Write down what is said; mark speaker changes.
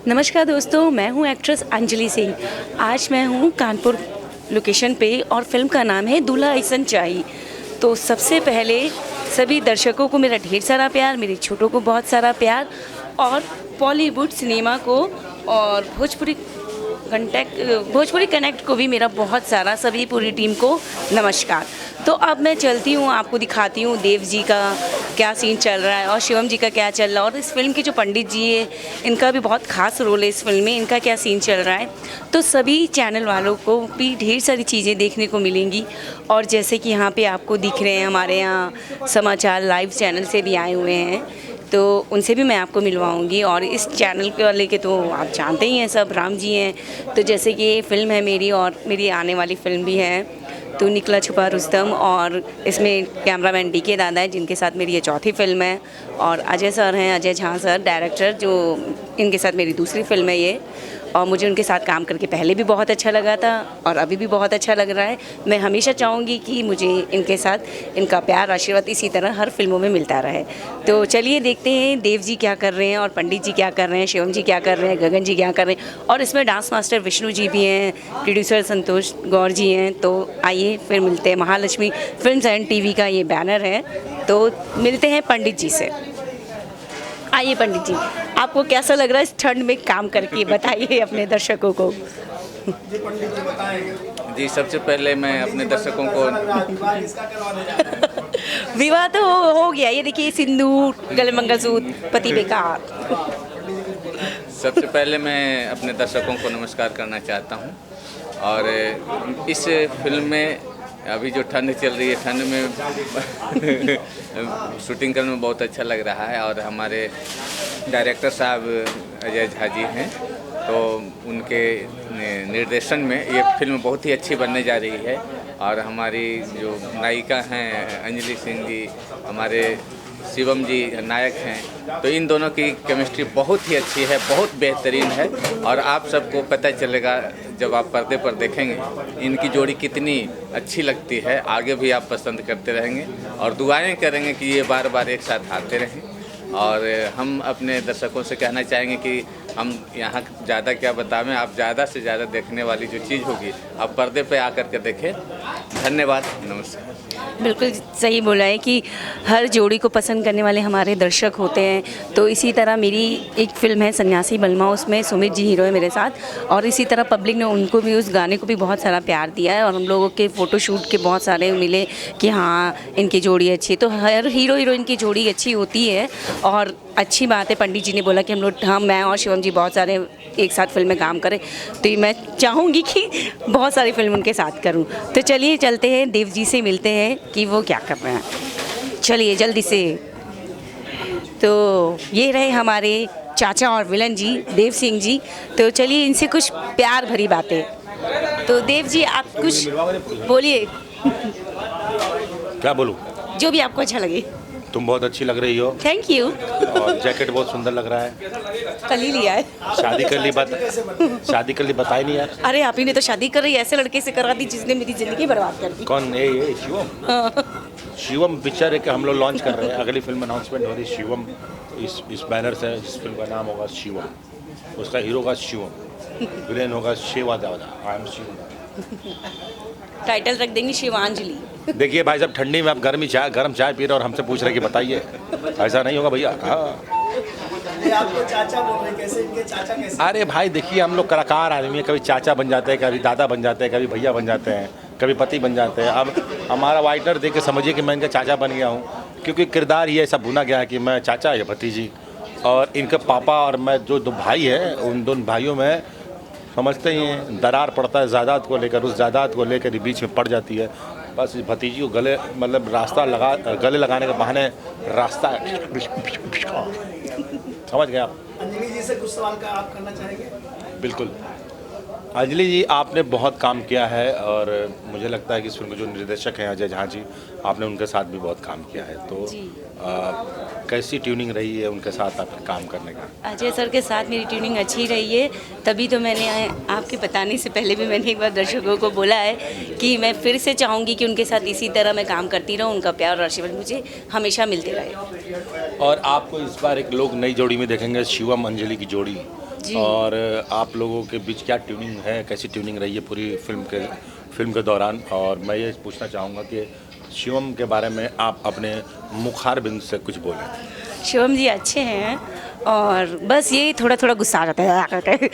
Speaker 1: नमस्कार दोस्तों, मैं हूं एक्ट्रेस अंजलि सिंह। आज मैं हूं कानपुर लोकेशन पे और फिल्म का नाम है दूल्हा अइसन चाही। तो सबसे पहले सभी दर्शकों को मेरा ढेर सारा प्यार, मेरे छोटों को बहुत सारा प्यार और बॉलीवुड सिनेमा को और भोजपुरी कनेक्ट को भी मेरा बहुत सारा, सभी पूरी टीम को नमस्कार। तो अब मैं चलती हूँ, आपको दिखाती हूँ देव जी का क्या सीन चल रहा है और शिवम जी का क्या चल रहा है, और इस फिल्म के जो पंडित जी है इनका भी बहुत खास रोल है इस फिल्म में, इनका क्या सीन चल रहा है। तो सभी चैनल वालों को भी ढेर सारी चीज़ें देखने को मिलेंगी। और जैसे कि यहाँ पे आपको दिख रहे हैं, हमारे यहाँ समाचार लाइव चैनल से भी आए हुए हैं, तो उनसे भी मैं आपको मिलवाऊंगी। और इस चैनल के वाले के तो आप जानते ही हैं, सब राम जी हैं। तो जैसे कि ये फिल्म है मेरी और मेरी आने वाली फिल्म भी है तो निकला छुपा रुस्तम, और इसमें कैमरामैन डीके दादा है जिनके साथ मेरी ये चौथी फिल्म है, और अजय सर हैं, अजय झा सर डायरेक्टर, जो इनके साथ मेरी दूसरी फिल्म है ये। और मुझे उनके साथ काम करके पहले भी बहुत अच्छा लगा था और अभी भी बहुत अच्छा लग रहा है। मैं हमेशा चाहूँगी कि मुझे इनके साथ इनका प्यार आशीर्वाद इसी तरह हर फिल्मों में मिलता रहे। तो चलिए देखते हैं देव जी क्या कर रहे हैं और पंडित जी क्या कर रहे हैं, शिवम जी क्या कर रहे हैं, गगन जी क्या कर रहे हैं, और इसमें डांस मास्टर विष्णु जी भी हैं, प्रोड्यूसर संतोष गौर जी हैं। तो आइए फिर मिलते हैं। महालक्ष्मी फिल्म्स एंड टीवी का ये बैनर है, तो मिलते हैं पंडित जी से। आइए पंडित जी, आपको कैसा लग रहा है इस ठंड में काम करके, बताइए अपने दर्शकों को।
Speaker 2: जी, सबसे पहले मैं अपने दर्शकों को
Speaker 1: विवाह तो हो गया, ये देखिए सिंदूर, गले मंगलसूत्र, पति बेकार।
Speaker 2: सबसे पहले मैं अपने दर्शकों को नमस्कार करना चाहता हूं। और इस फिल्म में अभी जो ठंड चल रही है, ठंड में शूटिंग करने में बहुत अच्छा लग रहा है। और हमारे डायरेक्टर साहब अजय झा जी हैं, तो उनके निर्देशन में ये फिल्म बहुत ही अच्छी बनने जा रही है। और हमारी जो नायिका हैं अंजलि सिंह जी, हमारे शिवम जी नायक हैं, तो इन दोनों की केमिस्ट्री बहुत ही अच्छी है, बहुत बेहतरीन है। और आप सबको पता चलेगा जब आप पर्दे पर देखेंगे इनकी जोड़ी कितनी अच्छी लगती है। आगे भी आप पसंद करते रहेंगे और दुआएं करेंगे कि ये बार बार एक साथ आते रहें। और हम अपने दर्शकों से कहना चाहेंगे कि हम यहाँ ज़्यादा क्या बतावें, आप ज़्यादा से ज़्यादा देखने वाली जो चीज़ होगी आप पर्दे पे आकर के देखें। धन्यवाद, नमस्कार।
Speaker 1: बिल्कुल सही बोला है कि हर जोड़ी को पसंद करने वाले हमारे दर्शक होते हैं। तो इसी तरह मेरी एक फ़िल्म है सन्यासी बलमा, उसमें सुमित जी हीरो है मेरे साथ, और इसी तरह पब्लिक ने उनको भी, उस गाने को भी बहुत सारा प्यार दिया है। और हम लोगों के फ़ोटोशूट के बहुत सारे मिले कि हाँ इनकी जोड़ी अच्छी है। तो हर हीरो हीरोइन की जोड़ी अच्छी होती है और अच्छी बात है। पंडित जी ने बोला कि मैं और शिवम जी बहुत सारे एक साथ फिल्म में काम करें, तो मैं चाहूँगी कि बहुत सारी फिल्म उनके साथ करूँ। तो चलिए चलते हैं, देव जी से मिलते हैं कि वो क्या कर रहे हैं। चलिए जल्दी से। तो ये रहे हमारे चाचा और विलन जी देव सिंह जी। तो चलिए इनसे कुछ प्यार भरी बातें। तो देव जी आप कुछ बोलिए।
Speaker 3: क्या बोलूं?
Speaker 1: जो भी आपको अच्छा लगे।
Speaker 3: तुम बहुत अच्छी लग रही हो।
Speaker 1: Thank you.
Speaker 3: और जैकेट बहुत सुंदर लग रहा है।
Speaker 1: कल ही लिया है।
Speaker 3: शादी कर ली बता ही नहीं यार।
Speaker 1: अरे आप ही ने तो शादी कर रही, ऐसे लड़के से करा दी जिसने मेरी जिंदगी बर्बाद कर दी।
Speaker 3: कौन? ये शिवम। शिवम पिक्चर है कि हम लोग लॉन्च कर रहे हैं, अगली फिल्म अनाउंसमेंट हो रही है। शिवम इस बैनर से, इस फिल्म का नाम होगा शिवम, उसका हीरो होगा शिवम, विलेन होगा शिवा दादा। I am Shivam.
Speaker 1: टाइटल रख देंगे शिवांजलि।
Speaker 3: देखिए भाई साहब, ठंडी में आप गर्म चाय पी रहे हो और हमसे पूछ रहे कि बताइए, ऐसा नहीं होगा भैया। हाँ,
Speaker 4: आपको चाचा बोल रहे, कैसे इनके चाचा कैसे?
Speaker 3: अरे भाई देखिए, हम लोग कलाकार आदमी हैं, कभी चाचा बन जाते हैं, कभी दादा बन जाते हैं, कभी भैया बन जाते हैं, कभी पति बन जाते हैं। अब हमारा वाइटर देख के समझिए कि मैं इनका चाचा बन गया हूँ, क्योंकि किरदार ये ऐसा भुना गया है कि मैं चाचा या भतीजी, और इनके पापा और मैं जो दो भाई हैं, उन दोनों भाइयों में समझते ही हैं दरार पड़ता है जायदाद को लेकर, उस जायदाद को लेकर बीच में पड़ जाती है। बस भतीजी को गले गले लगाने के बहाने रास्ता समझ गए आप।
Speaker 4: अंजलि जी से कुछ सवाल का आप करना चाहेंगे?
Speaker 3: बिल्कुल। अंजलि जी, आपने बहुत काम किया है और मुझे लगता है कि इस फिल्म के जो निर्देशक हैं अजय झा जी, आपने उनके साथ भी बहुत काम किया है। तो कैसी ट्यूनिंग रही है उनके साथ आपके काम करने का?
Speaker 1: अजय सर के साथ मेरी ट्यूनिंग अच्छी रही है, तभी तो मैंने आपके बताने से पहले भी मैंने एक बार दर्शकों को बोला है कि मैं फिर से चाहूँगी कि उनके साथ इसी तरह मैं काम करती रहूँ, उनका प्यार और आशीर्वाद मुझे हमेशा मिलते रहे।
Speaker 3: और आपको इस बार एक लोग नई जोड़ी में देखेंगे, शिवम अंजलि की जोड़ी,
Speaker 1: जी।
Speaker 3: और आप लोगों के बीच क्या ट्यूनिंग है, कैसी ट्यूनिंग रही है पूरी फिल्म के दौरान। और मैं ये पूछना चाहूँगा कि शिवम के बारे में आप अपने मुखारबिंद से कुछ बोलें।
Speaker 1: शिवम जी अच्छे हैं और बस यही थोड़ा थोड़ा गुस्सा आ जाता है